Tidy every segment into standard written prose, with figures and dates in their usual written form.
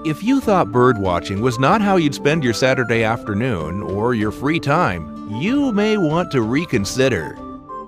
If you thought bird watching was not how you'd spend your Saturday afternoon or your free time, you may want to reconsider.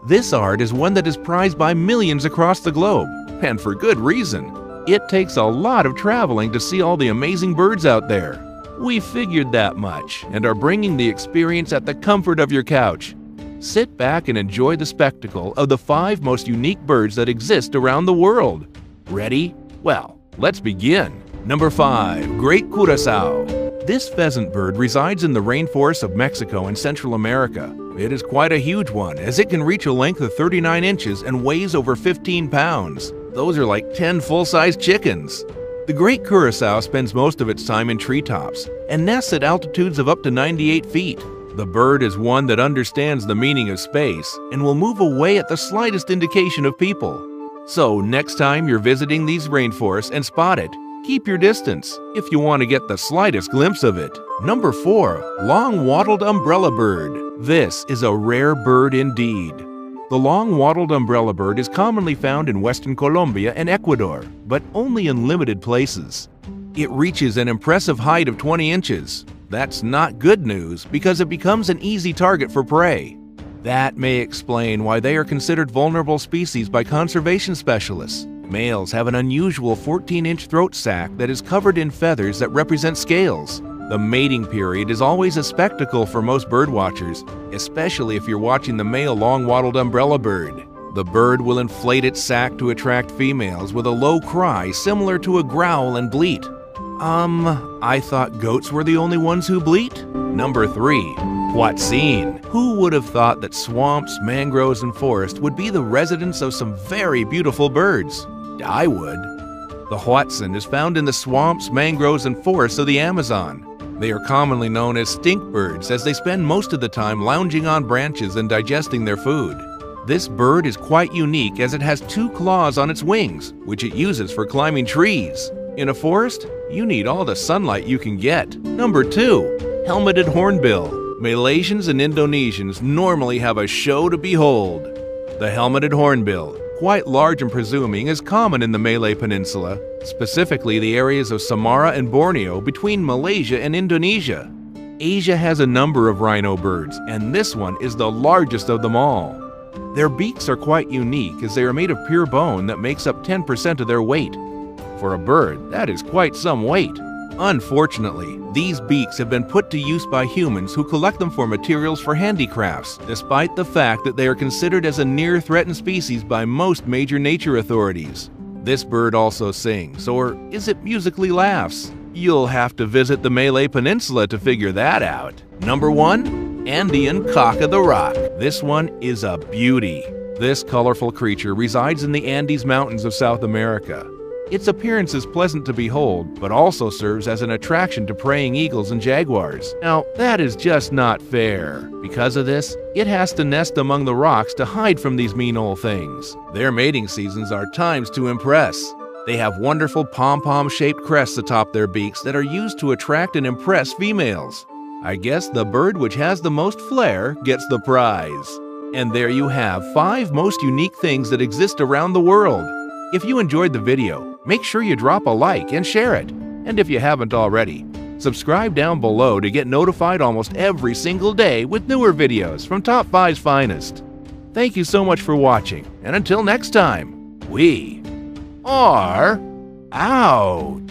This art is one that is prized by millions across the globe, and for good reason. It takes a lot of traveling to see all the amazing birds out there. We figured that much and are bringing the experience at the comfort of your couch. Sit back and enjoy the spectacle of the 5 most unique birds that exist around the world. Ready? Well, let's begin. Number 5. Great Curassow. This pheasant bird resides in the rainforests of Mexico and Central America. It is quite a huge one, as it can reach a length of 39 inches and weighs over 15 pounds. Those are like 10 full-size chickens. The great curassow spends most of its time in treetops and nests at altitudes of up to 98 feet. The bird is one that understands the meaning of space and will move away at the slightest indication of people. So next time you're visiting these rainforests and spot it, keep your distance if you want to get the slightest glimpse of it. Number 4. Long-wattled umbrella bird. This is a rare bird indeed. The long-wattled umbrella bird is commonly found in western Colombia and Ecuador, but only in limited places. It reaches an impressive height of 20 inches. That's not good news because it becomes an easy target for prey. That may explain why they are considered vulnerable species by conservation specialists. Males have an unusual 14-inch throat sac that is covered in feathers that represent scales. The mating period is always a spectacle for most birdwatchers, especially if you're watching the male long-wattled umbrella bird. The bird will inflate its sac to attract females with a low cry similar to a growl and bleat. I thought goats were the only ones who bleat? Number 3. Huatzin. Who would have thought that swamps, mangroves, and forests would be the residence of some very beautiful birds? I would. The Huatzin is found in the swamps, mangroves, and forests of the Amazon. They are commonly known as stink birds as they spend most of the time lounging on branches and digesting their food. This bird is quite unique as it has 2 claws on its wings, which it uses for climbing trees. In a forest, you need all the sunlight you can get. Number 2. Helmeted hornbill. Malaysians and Indonesians normally have a show to behold. The helmeted hornbill, quite large and presuming, is common in the Malay Peninsula, specifically the areas of Sumatra and Borneo between Malaysia and Indonesia. Asia has a number of rhino birds, and this one is the largest of them all. Their beaks are quite unique as they are made of pure bone that makes up 10% of their weight. For a bird, that is quite some weight. Unfortunately, these beaks have been put to use by humans who collect them for materials for handicrafts, despite the fact that they are considered as a near-threatened species by most major nature authorities. This bird also sings, or is it musically laughs? You'll have to visit the Malay Peninsula to figure that out. Number 1. Andean cock of the rock. This one is a beauty. This colorful creature resides in the Andes Mountains of South America. Its appearance is pleasant to behold, but also serves as an attraction to praying eagles and jaguars. Now, that is just not fair. Because of this, it has to nest among the rocks to hide from these mean old things. Their mating seasons are times to impress. They have wonderful pom-pom-shaped crests atop their beaks that are used to attract and impress females. I guess the bird which has the most flair gets the prize. And there you have 5 most unique things that exist around the world. If you enjoyed the video, make sure you drop a like and share it. And if you haven't already, subscribe down below to get notified almost every single day with newer videos from Top 5's finest. Thank you so much for watching, and until next time, we are out.